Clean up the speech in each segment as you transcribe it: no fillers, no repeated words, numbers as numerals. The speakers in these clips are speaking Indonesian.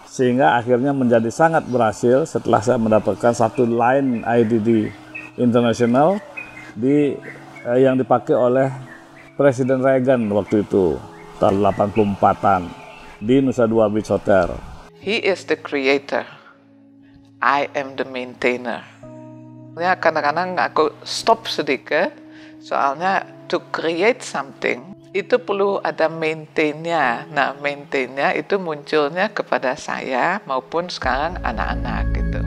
sehingga akhirnya menjadi sangat berhasil setelah saya mendapatkan satu line IDD internasional yang dipakai oleh Presiden Reagan waktu itu tahun 84-an di Nusa Dua Beach Hotel. He is the creator, I am the maintainer. Ya, kadang-kadang aku stop sedikit, soalnya to create something itu perlu ada maintain-nya. Nah, maintain-nya itu munculnya kepada saya maupun sekarang anak-anak gitu.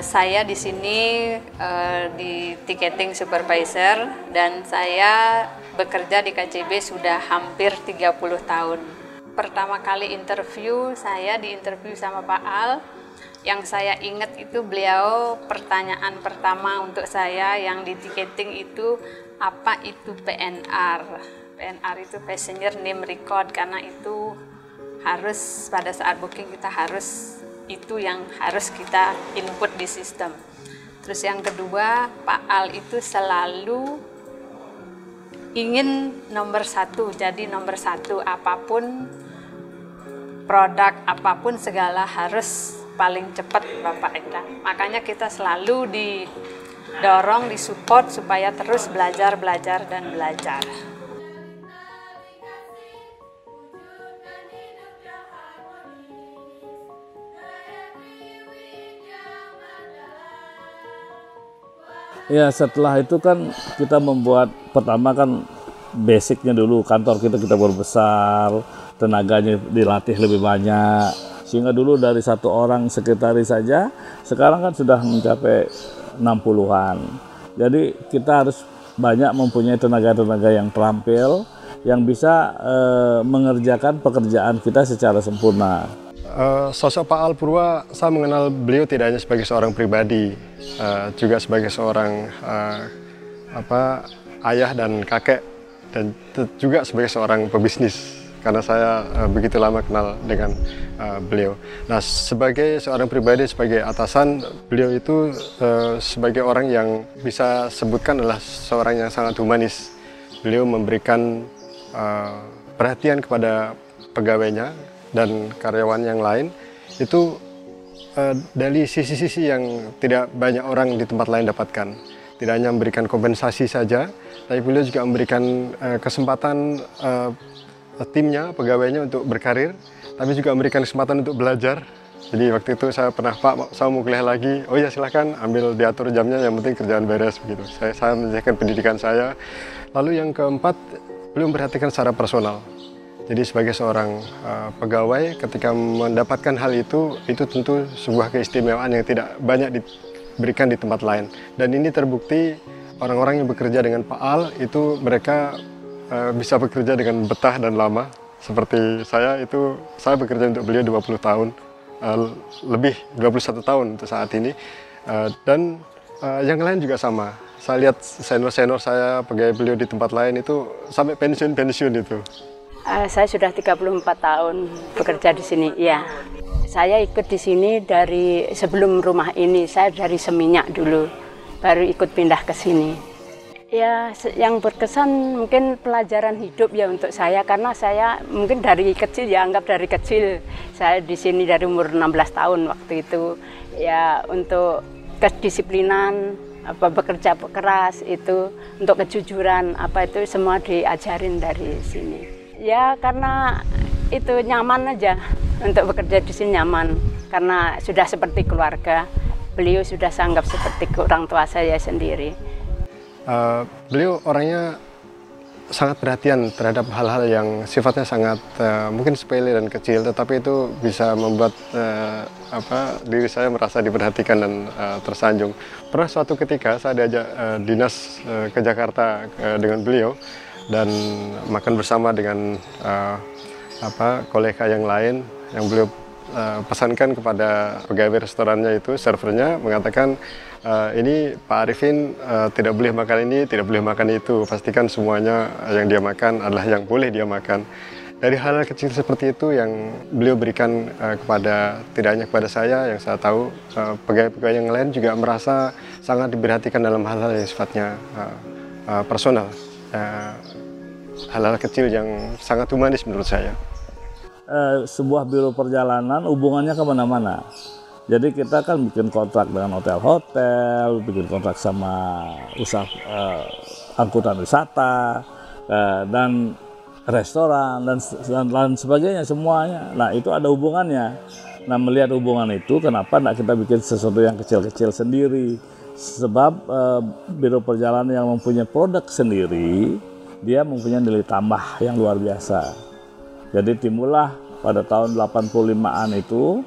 Saya di sini di ticketing supervisor dan saya bekerja di KCB sudah hampir 30 tahun. Pertama kali interview, saya diinterview sama Pak Al. Yang saya ingat itu beliau pertanyaan pertama untuk saya yang di ticketing itu, apa itu PNR? PNR itu Passenger Name Record, karena itu harus pada saat booking kita harus itu yang harus kita input di sistem. Terus yang kedua, Pak Al itu selalu ingin nomor satu, jadi nomor satu apapun produk, apapun segala harus paling cepat Bapak Enda. Makanya kita selalu didorong, disupport supaya terus belajar dan belajar. Ya, setelah itu kan kita membuat, pertama kan basicnya dulu, kantor kita berbesar, tenaganya dilatih lebih banyak, sehingga dulu dari satu orang sekretaris saja, sekarang kan sudah mencapai 60-an. Jadi kita harus banyak mempunyai tenaga-tenaga yang terampil, yang bisa mengerjakan pekerjaan kita secara sempurna. Sosok Pak Al Purwa, saya mengenal beliau tidak hanya sebagai seorang pribadi, juga sebagai seorang ayah dan kakek, dan juga sebagai seorang pebisnis, karena saya begitu lama kenal dengan beliau. Nah, sebagai seorang pribadi, sebagai atasan, beliau itu sebagai orang yang bisa sebutkan adalah seorang yang sangat humanis. Beliau memberikan perhatian kepada pegawainya dan karyawan yang lain, itu dari sisi-sisi yang tidak banyak orang di tempat lain dapatkan. Tidak hanya memberikan kompensasi saja, tapi beliau juga memberikan kesempatan timnya, pegawainya untuk berkarir, tapi juga memberikan kesempatan untuk belajar. Jadi waktu itu saya pernah, Pak, saya mau kuliah lagi, oh ya silahkan, ambil diatur jamnya, yang penting kerjaan beres begitu. Saya menyelesaikan pendidikan saya. Lalu yang keempat, beliau memperhatikan secara personal. Jadi sebagai seorang pegawai, ketika mendapatkan hal itu tentu sebuah keistimewaan yang tidak banyak diberikan di tempat lain. Dan ini terbukti orang-orang yang bekerja dengan Pak Al itu mereka bisa bekerja dengan betah dan lama. Seperti saya bekerja untuk beliau 20 tahun, lebih 21 tahun untuk saat ini. Dan yang lain juga sama. Saya lihat senior-senior saya, pegawai beliau di tempat lain itu sampai pensiun-pensiun itu. Saya sudah 34 tahun bekerja di sini. Ya, saya ikut di sini dari sebelum rumah ini. Saya dari Seminyak dulu, baru ikut pindah ke sini. Ya, yang berkesan mungkin pelajaran hidup ya untuk saya, karena saya mungkin dari kecil, ya anggap dari kecil. Saya di sini dari umur 16 tahun waktu itu. Ya, untuk kedisiplinan, bekerja keras itu, untuk kejujuran, itu semua diajarin dari sini. Ya, karena itu nyaman aja untuk bekerja di sini, nyaman karena sudah seperti keluarga. Beliau sudah saya anggap seperti orang tua saya sendiri. Beliau orangnya sangat perhatian terhadap hal-hal yang sifatnya sangat mungkin sepele dan kecil, tetapi itu bisa membuat diri saya merasa diperhatikan dan tersanjung. Pernah suatu ketika saya diajak dinas ke Jakarta dengan beliau. dan makan bersama dengan kolega yang lain yang beliau pesankan kepada pegawai restorannya itu, servernya mengatakan, ini Pak Arifin tidak boleh makan ini, tidak boleh makan itu, pastikan semuanya yang dia makan adalah yang boleh dia makan. Dari hal kecil seperti itu yang beliau berikan kepada, tidak hanya kepada saya, yang saya tahu pegawai-pegawai yang lain juga merasa sangat diperhatikan dalam hal-hal yang sifatnya personal, hal-hal kecil yang sangat humanis menurut saya. Sebuah biro perjalanan hubungannya kemana-mana. Jadi kita kan bikin kontrak dengan hotel-hotel, bikin kontrak sama usaha angkutan wisata dan restoran dan lain sebagainya semuanya. Nah itu ada hubungannya. Nah melihat hubungan itu, kenapa tidak kita bikin sesuatu yang kecil-kecil sendiri? Sebab biro perjalanan yang mempunyai produk sendiri, dia mempunyai nilai tambah yang luar biasa. Jadi timbullah pada tahun 85-an itu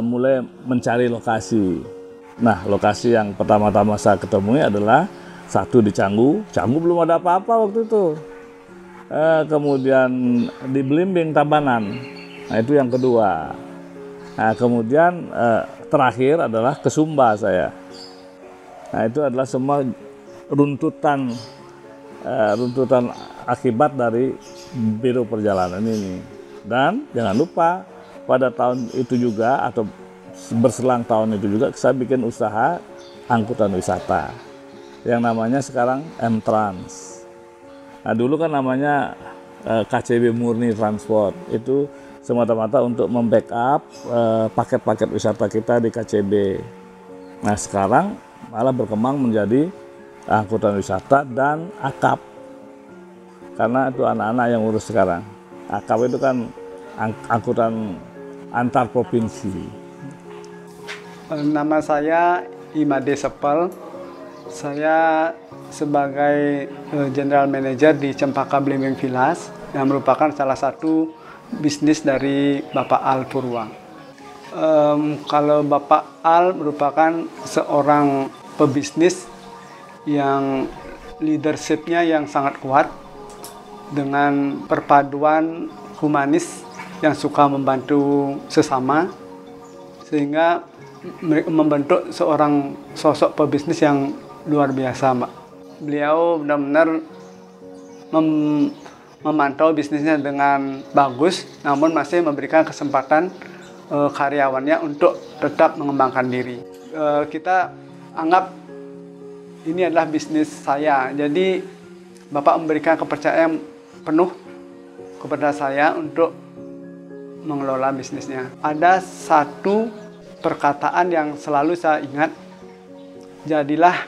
mulai mencari lokasi. Nah, lokasi yang pertama-tama saya ketemui adalah satu di Canggu. Canggu belum ada apa-apa waktu itu. Kemudian di Belimbing, Tabanan. Nah, itu yang kedua. Nah, kemudian terakhir adalah ke Sumba saya. Nah, itu adalah semua runtutan akibat dari biro perjalanan ini. Dan jangan lupa pada tahun itu juga atau berselang tahun itu juga saya bikin usaha angkutan wisata yang namanya sekarang M-Trans. Nah dulu kan namanya KCB Murni Transport, itu semata-mata untuk membackup paket-paket wisata kita di KCB. Nah sekarang malah berkembang menjadi angkutan wisata dan akap, karena itu anak-anak yang urus sekarang. Akap itu kan angkutan antar provinsi. Nama saya Imade Sepel. Saya sebagai General Manager di Cempaka Belimbing Villas yang merupakan salah satu bisnis dari Bapak Al Purwa. Kalau Bapak Al merupakan seorang pebisnis yang leadership-nya yang sangat kuat dengan perpaduan humanis yang suka membantu sesama, sehingga membentuk seorang sosok pebisnis yang luar biasa, Mbak. Beliau benar-benar memantau bisnisnya dengan bagus, namun masih memberikan kesempatan karyawannya untuk tetap mengembangkan diri. Kita anggap ini adalah bisnis saya, jadi Bapak memberikan kepercayaan penuh kepada saya untuk mengelola bisnisnya. Ada satu perkataan yang selalu saya ingat, jadilah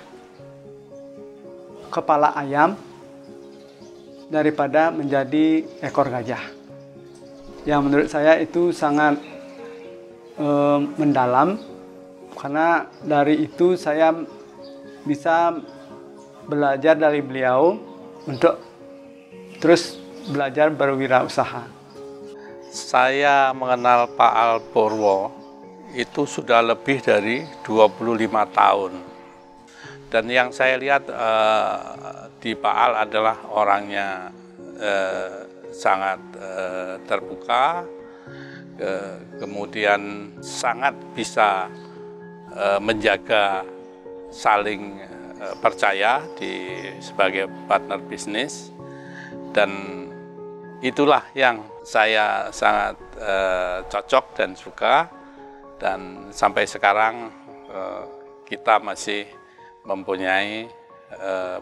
kepala ayam daripada menjadi ekor gajah. Yang menurut saya itu sangat mendalam, karena dari itu saya bisa belajar dari beliau untuk terus belajar berwirausaha. Saya mengenal Pak Al Purwo itu sudah lebih dari 25 tahun. Dan yang saya lihat di Pak Al adalah orangnya sangat terbuka, kemudian sangat bisa menjaga saling percaya sebagai partner bisnis, dan itulah yang saya sangat cocok dan suka, dan sampai sekarang kita masih mempunyai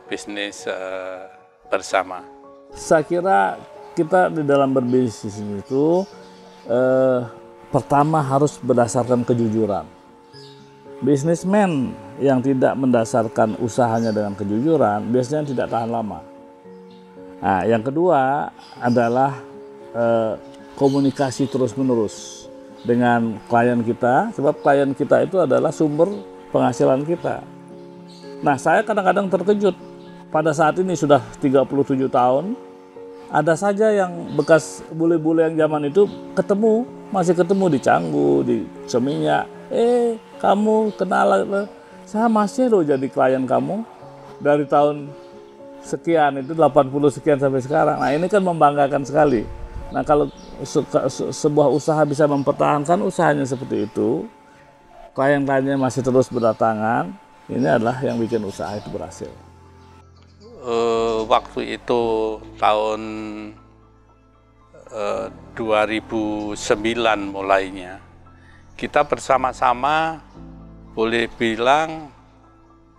bisnis bersama. Saya kira kita di dalam berbisnis itu pertama harus berdasarkan kejujuran. Bisnismen yang tidak mendasarkan usahanya dengan kejujuran biasanya tidak tahan lama. Nah, yang kedua adalah komunikasi terus-menerus dengan klien kita, sebab klien kita itu adalah sumber penghasilan kita. Nah, saya kadang-kadang terkejut. Pada saat ini sudah 37 tahun, ada saja yang bekas bule-bule yang zaman itu masih ketemu di Canggu, di Seminyak. Kamu kenal, saya masih loh jadi klien kamu dari tahun sekian, itu 80 sekian sampai sekarang. Nah ini kan membanggakan sekali. Nah kalau sebuah usaha bisa mempertahankan usahanya seperti itu, klien-kliennya masih terus berdatangan, ini adalah yang bikin usaha itu berhasil. Waktu itu tahun 2009 mulainya, kita bersama-sama boleh bilang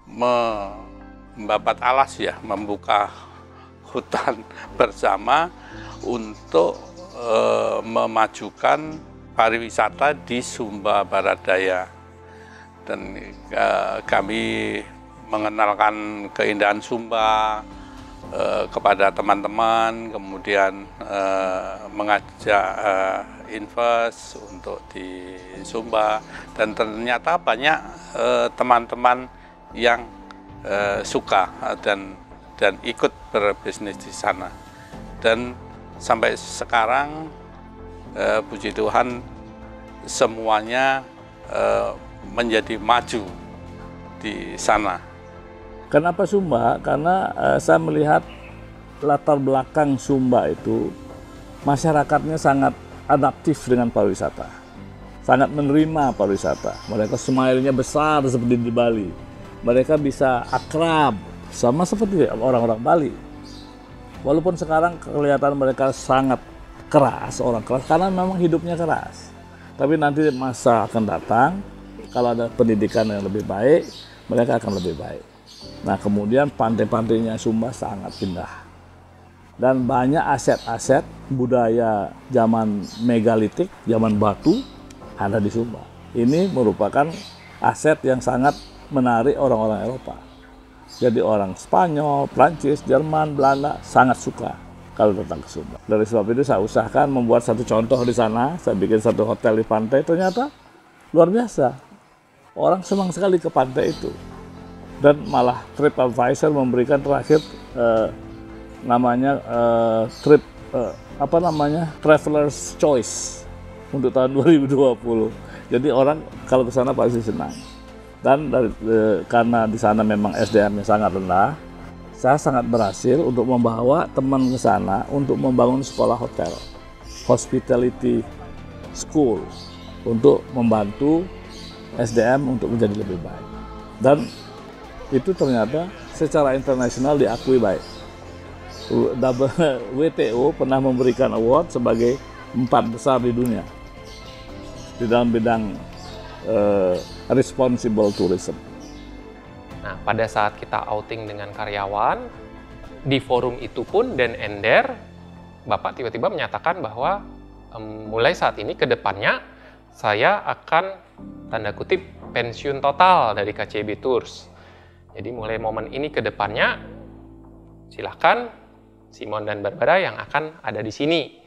membabat alas ya, membuka hutan bersama untuk memajukan pariwisata di Sumba Barat Daya. Dan kami mengenalkan keindahan Sumba kepada teman-teman, kemudian mengajak invest untuk di Sumba, dan ternyata banyak teman-teman yang suka dan ikut berbisnis di sana. Dan sampai sekarang puji Tuhan semuanya menjadi maju di sana. Kenapa Sumba? Karena saya melihat latar belakang Sumba itu masyarakatnya sangat adaptif dengan pariwisata, sangat menerima pariwisata. Mereka smile-nya besar seperti di Bali. Mereka bisa akrab sama seperti orang-orang Bali. Walaupun sekarang kelihatan mereka sangat keras, orang keras, karena memang hidupnya keras. Tapi nanti masa akan datang, kalau ada pendidikan yang lebih baik, mereka akan lebih baik. Nah kemudian pantai-pantainya Sumba sangat indah. Dan banyak aset-aset budaya zaman megalitik, zaman batu, ada di Sumba. Ini merupakan aset yang sangat menarik orang-orang Eropa. Jadi orang Spanyol, Prancis, Jerman, Belanda sangat suka kalau datang ke Sumba. Dari sebab itu saya usahakan membuat satu contoh di sana. Saya bikin satu hotel di pantai, ternyata luar biasa. Orang senang sekali ke pantai itu. Dan malah TripAdvisor memberikan terakhir Traveler's Choice untuk tahun 2020. Jadi orang kalau ke sana pasti senang. Dan karena di sana memang SDM-nya sangat rendah, saya sangat berhasil untuk membawa teman ke sana untuk membangun sekolah hotel, hospitality school, untuk membantu SDM untuk menjadi lebih baik. Dan itu ternyata secara internasional diakui baik. WTO pernah memberikan award sebagai 4 besar di dunia di dalam bidang responsible tourism. Nah, pada saat kita outing dengan karyawan, di forum itu pun Dan Ender, Bapak tiba-tiba menyatakan bahwa mulai saat ini ke depannya saya akan tanda kutip pensiun total dari KCB Tours. Jadi mulai momen ini ke depannya, silakan Simon dan Barbara yang akan ada di sini.